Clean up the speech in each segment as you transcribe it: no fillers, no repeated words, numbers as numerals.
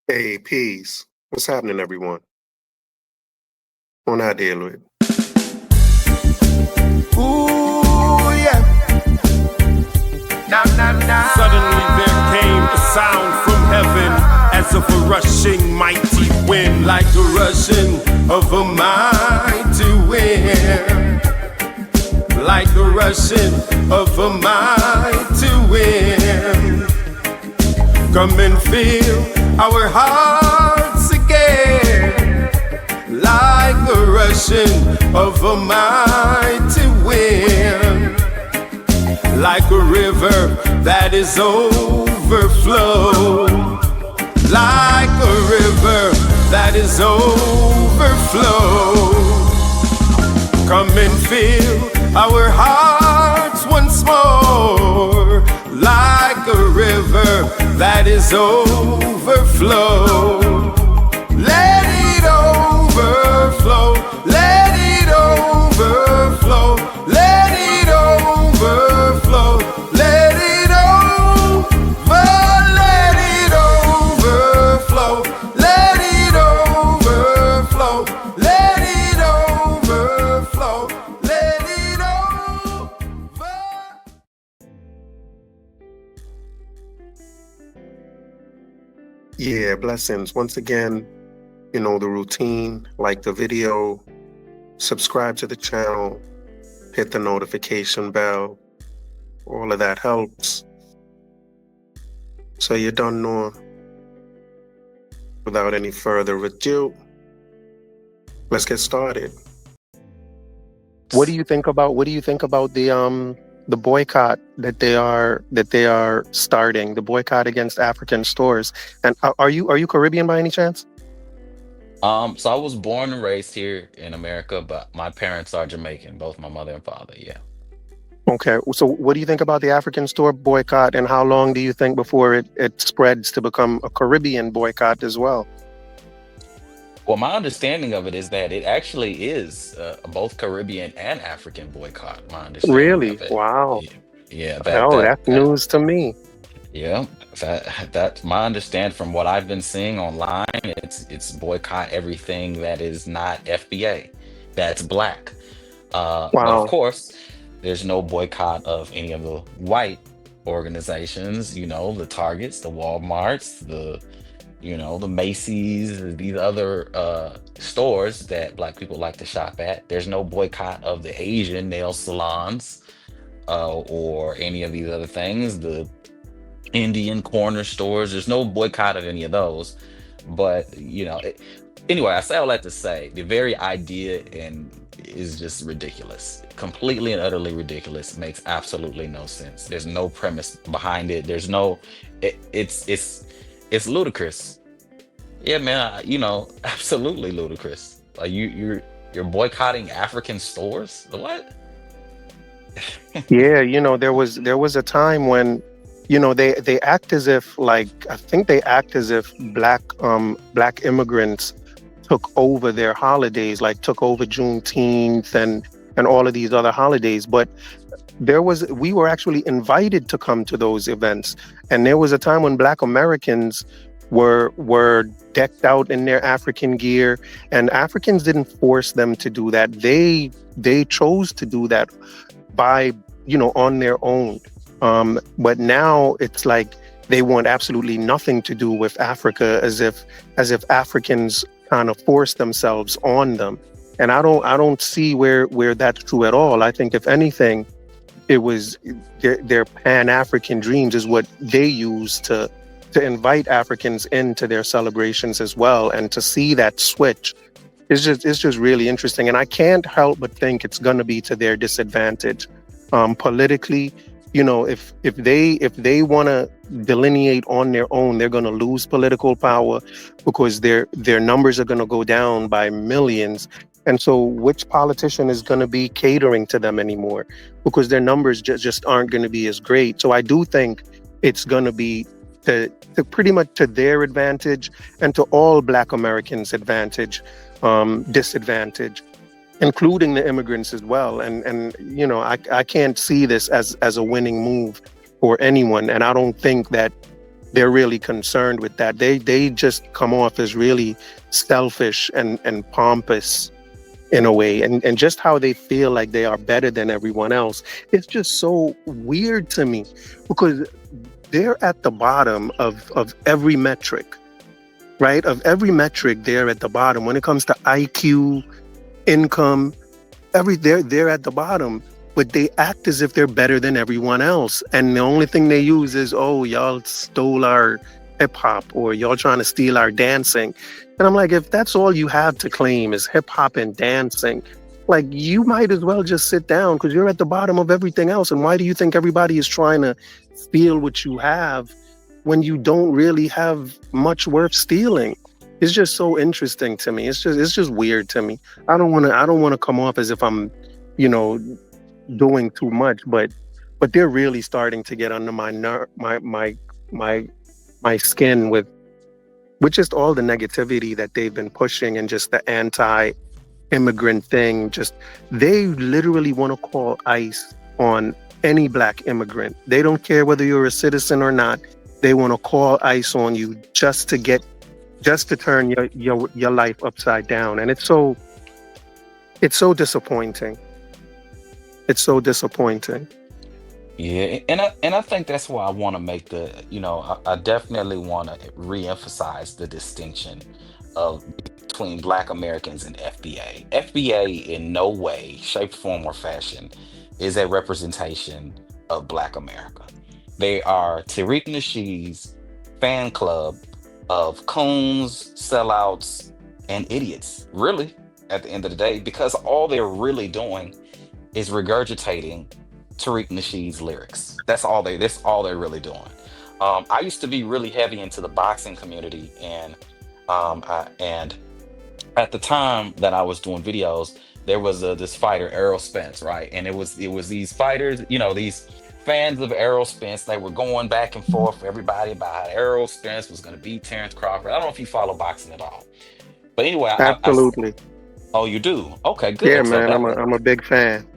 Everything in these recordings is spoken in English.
Hey, peace. What's happening, everyone? On our deal with. Ooh, yeah. Nah, nah, nah. Suddenly there came a sound from heaven, as of a rushing mighty wind, like the rushing of a mighty wind, like the rushing of a mighty wind. Come and fill our hearts again, like the rushing of a mighty wind, like a river that is overflow, like a river that is overflow. Come and fill our hearts once more, like a river that is overflow. Let it overflow, let it overflow, let it overflow, let it overflow, let it overflow, let it overflow, let it overflow. Yeah, blessings. Once again, the routine, like the video, subscribe to the channel, hit the notification bell. All of that helps. So you don't know. Without any further ado, let's get started. What do you think about the boycott that they are starting, the boycott against African stores? And are you Caribbean by any chance? So I was born and raised here in America, but my parents are Jamaican, both my mother and father. Yeah. Okay, so what do you think about the African store boycott, and how long do you think before it spreads to become a Caribbean boycott as well? Well, my understanding of it is that it actually is both Caribbean and African boycott. My understanding Really? of it. Wow. Yeah, yeah, Oh, that's news to me. yeah, that's my understand from what I've been seeing online. It's boycott everything that is not FBA, that's black. But of Wow. course, there's no boycott of any of the white organizations, the Targets, the Walmarts, the Macy's, these other stores that black people like to shop at. There's no boycott of the Asian nail salons or any of these other things, the Indian corner stores. There's no boycott of any of those. But, anyway, I say all that to say the very idea and is just ridiculous, completely and utterly ridiculous. Makes absolutely no sense. There's no premise behind it. There's no, it's ludicrous. Yeah, man. Absolutely ludicrous. Like you're boycotting African stores. What? Yeah, there was a time when, they act as if, like, I think they act as if black immigrants took over their holidays, like took over Juneteenth and all of these other holidays. But we were actually invited to come to those events. And there was a time when Black Americans were decked out in their African gear, and Africans didn't force them to do that. They chose to do that by, on their own. But now it's like they want absolutely nothing to do with Africa, as if Africans kind of force themselves on them. And I don't see where that's true at all. I think if anything, it was their Pan-African dreams is what they use to invite Africans into their celebrations as well. And to see that switch is just really interesting. And I can't help but think it's going to be to their disadvantage politically. If they want to delineate on their own, they're going to lose political power because their numbers are going to go down by millions. And so which politician is going to be catering to them anymore, because their numbers just aren't going to be as great. So I do think it's going to be to pretty much to their advantage and to all Black Americans' disadvantage, including the immigrants as well. And I can't see this as a winning move for anyone. And I don't think that they're really concerned with that. They just come off as really selfish and pompous in a way, and just how they feel like they are better than everyone else. It's just so weird to me because they're at the bottom of every metric, right? Of every metric, they're at the bottom when it comes to IQ, income, they're at the bottom, but they act as if they're better than everyone else. And the only thing they use is, oh, y'all stole our hip hop, or y'all trying to steal our dancing. And I'm like, if that's all you have to claim is hip hop and dancing, like you might as well just sit down because you're at the bottom of everything else. And why do you think everybody is trying to steal what you have when you don't really have much worth stealing? It's just so interesting to me. It's just weird to me. I don't want to come off as if I'm, you know, doing too much, but they're really starting to get under my my skin with just all the negativity that they've been pushing, and just the anti-immigrant thing. Just they literally want to call ICE on any black immigrant. They don't care whether you're a citizen or not. They want to call ICE on you just to turn your life upside down. And it's so disappointing. It's so disappointing. Yeah, and I think that's why I want to make I definitely want to reemphasize the distinction of between Black Americans and FBA. FBA in no way, shape, form, or fashion is a representation of Black America. They are Tariq Nasheed's fan club of coons, sellouts, and idiots, really, at the end of the day, because all they're really doing is regurgitating Tariq Nasheed's lyrics. That's all they're really doing. I used to be really heavy into the boxing community, and at the time that I was doing videos, there was this fighter, Errol Spence, right? And it was these fighters, these fans of Errol Spence. They were going back and forth for everybody about how Errol Spence was going to beat Terrence Crawford. I don't know if you follow boxing at all, but anyway, Absolutely. oh, you do? Okay, Yeah, good. So man. that I'm a big fan.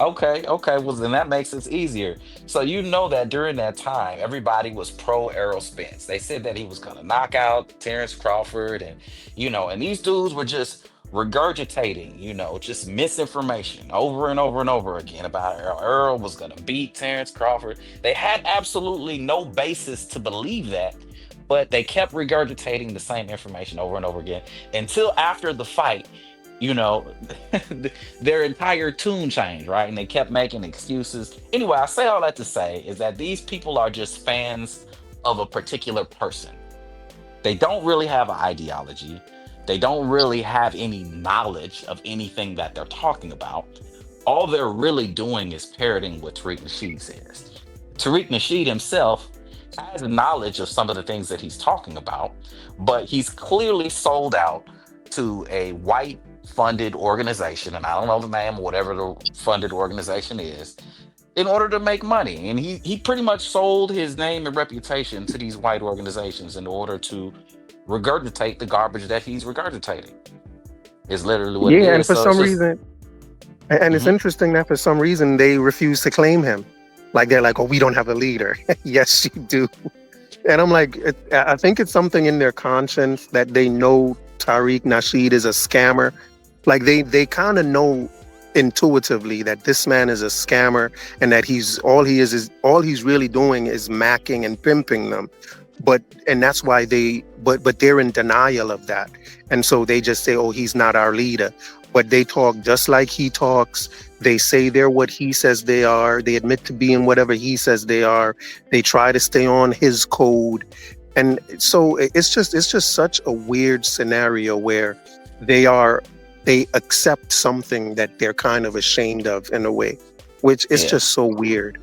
Okay, okay. Well, then that makes it easier. So you know that during that time, everybody was pro Errol Spence. They said that he was going to knock out Terrence Crawford, and these dudes were just regurgitating, just misinformation over and over and over again about Earl. Earl was going to beat Terrence Crawford. They had absolutely no basis to believe that, but they kept regurgitating the same information over and over again until after the fight. you know their entire tune changed, right? And they kept making excuses. Anyway, I say all that to say is that these people are just fans of a particular person. They don't really have an ideology. They don't really have any knowledge of anything that they're talking about. All they're really doing is parroting what Tariq Nasheed says. Tariq Nasheed himself has knowledge of some of the things that he's talking about, but he's clearly sold out to a white funded organization, and I don't know the name, whatever the funded organization is, in order to make money. And he pretty much sold his name and reputation to these white organizations in order to regurgitate the garbage that he's regurgitating. Is literally what it Yeah, and is. for So it's some just reason, and it's mhm. interesting that for some reason they refuse to claim him. Like they're like, oh, we don't have a leader. Yes, you do. And I'm like, I think it's something in their conscience that they know Tariq Nasheed is a scammer. Like they kind of know intuitively that this man is a scammer, and that is all he's really doing is macking and pimping them. And that's why but they're in denial of that. And so they just say, oh, he's not our leader. But they talk just like he talks. They say they're what he says they are. They admit to being whatever he says they are. They try to stay on his code. And so it's just such a weird scenario where they are they accept something that they're kind of ashamed of in a way, which is Yeah, just so weird.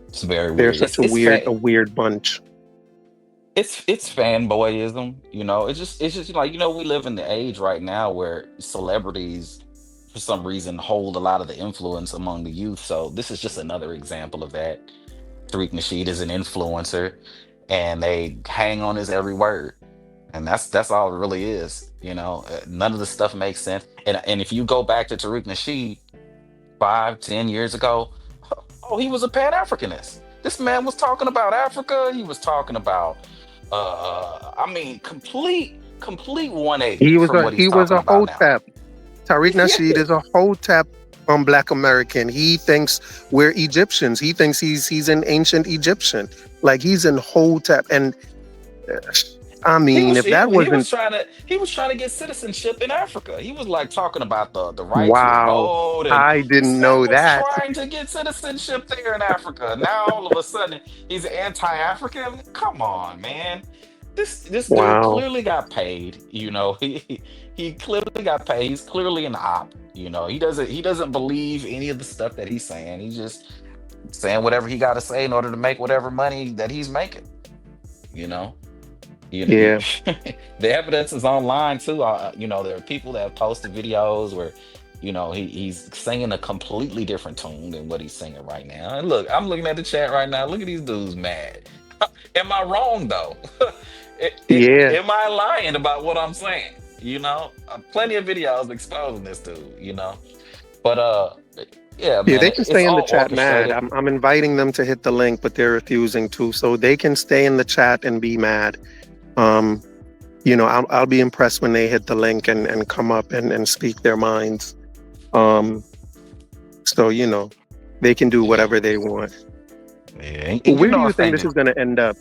it's very They're weird. such It's a it's weird fa- a weird bunch. it's fanboyism. It's just like we live in the age right now where celebrities for some reason hold a lot of the influence among the youth. So this is just another example of that. Tariq Nasheed is an influencer, and they hang on his every word, and that's all it really is. None of the stuff makes sense. And if you go back to Tariq Nasheed 5, 10 years ago, oh, he was a Pan Africanist. This man was talking about Africa. He was talking about, I mean, complete 180 from what he's He was talking a about now. hotep. Tariq Nasheed Yeah, is a hotep Black American. He thinks we're Egyptians. He thinks he's an ancient Egyptian. Like he's in hotep. And uh, I he mean, was if he, that he wasn't was trying to he was trying to get citizenship in Africa. He was like talking about the right to wow, vote, and I this didn't man know was that. trying to get citizenship there in Africa. Now all of a sudden he's anti-African. Come on, man. This dude Wow. clearly got paid. He clearly got paid. He's clearly an op. He doesn't believe any of the stuff that he's saying. He's just saying whatever he got to say in order to make whatever money that he's making. You know. You, you, Yeah. the evidence is online too. There are people that have posted videos where, he's singing a completely different tune than what he's singing right now. And look, I'm looking at the chat right now. Look at these dudes mad. Am I wrong though? Yeah. Am I lying about what I'm saying? Plenty of videos exposing this dude. But yeah, Yeah, man, they can it's stay in the all chat mad. orchestrated. I'm inviting them to hit the link, but they're refusing to. So they can stay in the chat and be mad. Um, I'll be impressed when they hit the link and come up and speak their minds. Um, so they can do Yeah, whatever they want. yeah, and Where do you if think they this do. is going to end up?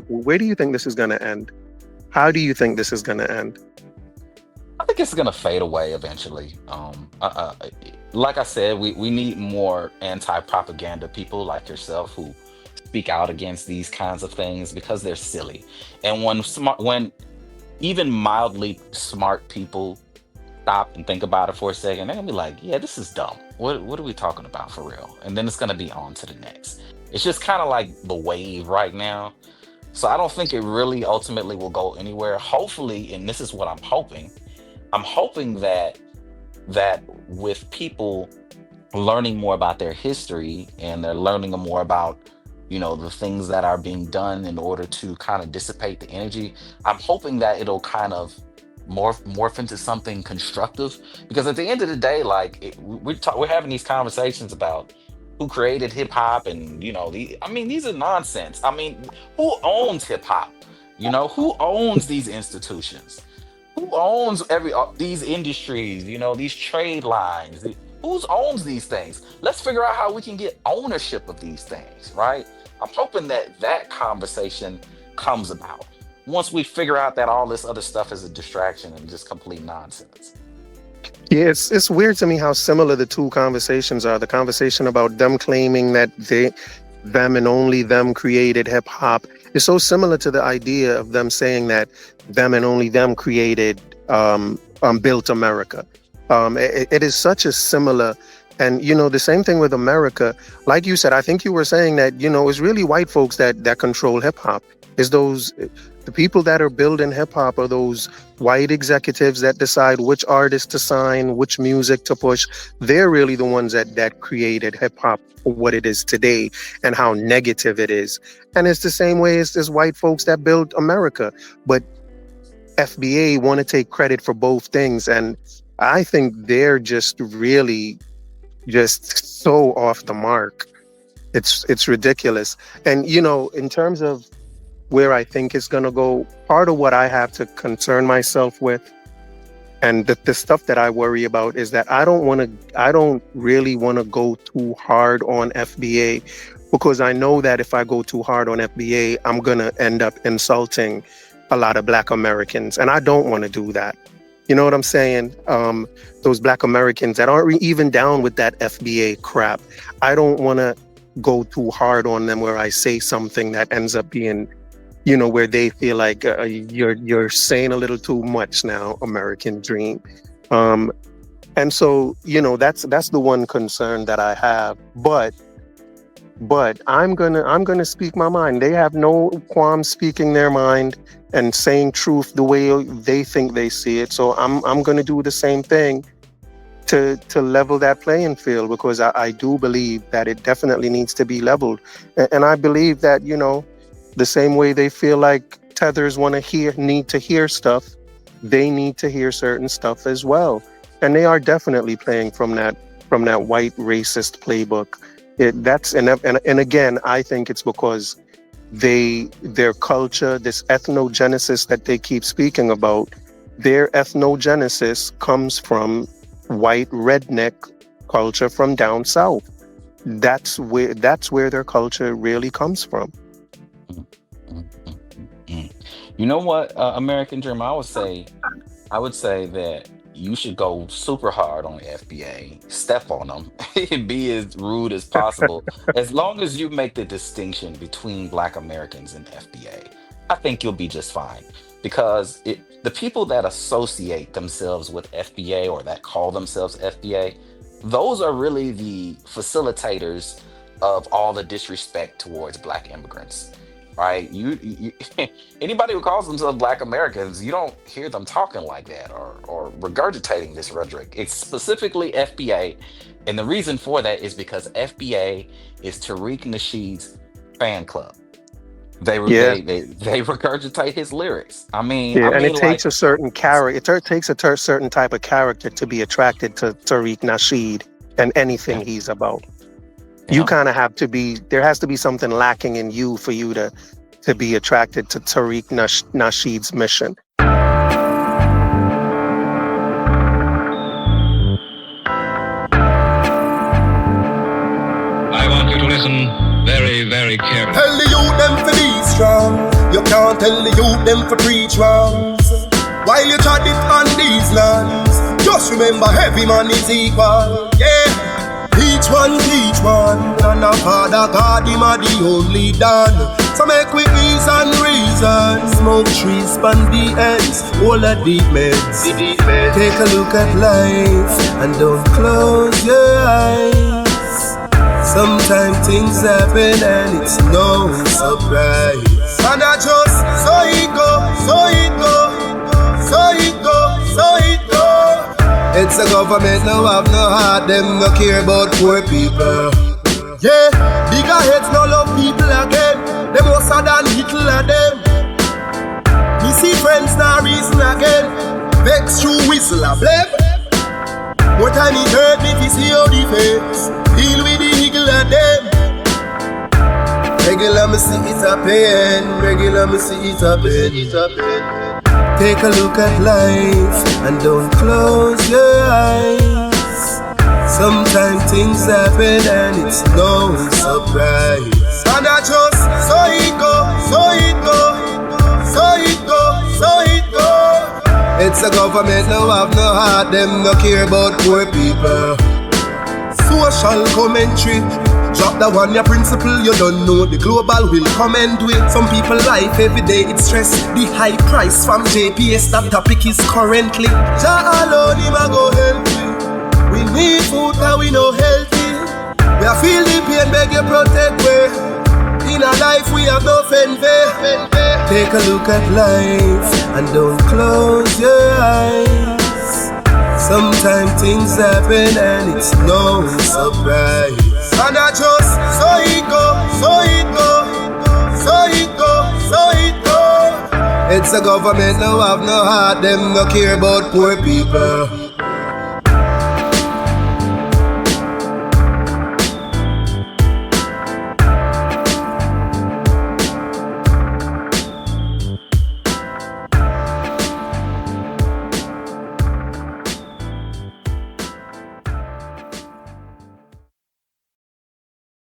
Where do you think this is going to end? How do you think this is going to end? I think it's gonna fade away eventually. Like I said, we need more anti-propaganda people like yourself who speak out against these kinds of things because they're silly. And when even mildly smart people stop and think about it for a second, they're gonna be like, "Yeah, this is dumb. What are we talking about for real?" And then it's gonna be on to the next. It's just kind of like the wave right now. So I don't think it really ultimately will go anywhere. Hopefully, and this is what I'm hoping that with people learning more about their history and they're learning more about the things that are being done in order to kind of dissipate the energy, I'm hoping that it'll kind of morph into something constructive, because at the end of the day, like we're having these conversations about who created hip hop, and I mean, these are nonsense. I mean, who owns hip hop? Who owns these institutions? Who owns these industries, these trade lines? Who owns these things? Let's figure out how we can get ownership of these things, right? I'm hoping that conversation comes about once we figure out that all this other stuff is a distraction and just complete nonsense. Yeah, it's weird to me how similar the two conversations are. The conversation about them claiming that them and only them created hip hop is so similar to the idea of them saying that them and only them created built America. It is such a similar, and the same thing with America. Like you said, I think you were saying that it's really white folks that control hip hop. Is those the people that are building hip hop are those white executives that decide which artists to sign, which music to push. They're really the ones that created hip hop for what it is today and how negative it is. And it's the same way as white folks that built America. But FBA want to take credit for both things. And I think they're just really just so off the mark. It's ridiculous. And in terms of where I think it's going to go, part of what I have to concern myself with and the stuff that I worry about is that I don't really want to go too hard on FBA, because I know that if I go too hard on FBA, I'm going to end up insulting a lot of Black Americans. And I don't want to do that. You know what I'm saying? Those Black Americans that aren't even down with that FBA crap. I don't want to go too hard on them where I say something that ends up being where they feel like you're saying a little too much now, American Dream. And so that's the one concern that I have. But I'm gonna speak my mind. They have no qualms speaking their mind and saying truth the way they think they see it. So I'm gonna do the same thing to level that playing field, because I do believe that it definitely needs to be leveled. And I believe that the same way they feel like tethers need to hear stuff, they need to hear certain stuff as well. And they are definitely playing from that white racist playbook. And again, I think it's because their culture, this ethnogenesis that they keep speaking about, their ethnogenesis comes from white redneck culture from down south. That's where their culture really comes from. Mm, mm, mm, mm. You know what, American Dream, I would say that you should go super hard on the FBA, step on them, and be as rude as possible. As long as you make the distinction between Black Americans and FBA, I think you'll be just fine. Because the people that associate themselves with FBA or that call themselves FBA, those are really the facilitators of all the disrespect towards Black immigrants. Right? Anybody who calls themselves Black Americans, you don't hear them talking like that or regurgitating this rhetoric. It's specifically FBA, and the reason for that is because FBA is Tariq Nasheed's fan club. Yeah, They regurgitate his lyrics. yeah, and it Like takes a certain character. It takes a certain type of character to be attracted to Tariq Nasheed and anything yeah, he's about. You yeah. kind of have to be. There has to be something lacking in you for you to be attracted to Tariq Nasheed's mission. I want you to listen very, very carefully. Tell the youth them to be strong. You can't tell the youth them to preach wrongs. While you try it on these lands, just remember every man is equal. Yeah. Each one teach one, and a Father God, him a the only done. So make we reason, smoke trees, span the ends, all the deep meds. Take a look at life, and don't close your eyes. Sometimes things happen, and it's no surprise. And I just, so it go, so it go, so it go, so it go. It's a government, no have no heart, them no care about poor people. Yeah, bigger heads no love people again. Them worse than Hitler them. Me see friends now reason again. Vex through whistle a blame. More time it hurt me to see how the face deal with the eagle of them. Regular me see it a pain. Regular me see it a pain. Take a look at life and don't close your eyes. Sometimes things happen and it's no surprise. And I just, so it go, so it go, so it go, so it go. It's a government, no have no heart, them no care about poor people. Social commentary. Drop the one, your principle, you don't know. The global will come and do it. Some people life every day, it's stress. The high price from JPS, that topic is currently. Jah alone, him a go help you. We need food, cause we no healthy. We are feel the pain, beg you protect we. In our life, we have no envy. Take a look at life, and don't close your eyes. Sometimes things happen, and it's no surprise. And I just, so it go, so it go, so it go, so it go. It's a government, no have no heart, them no care about poor people.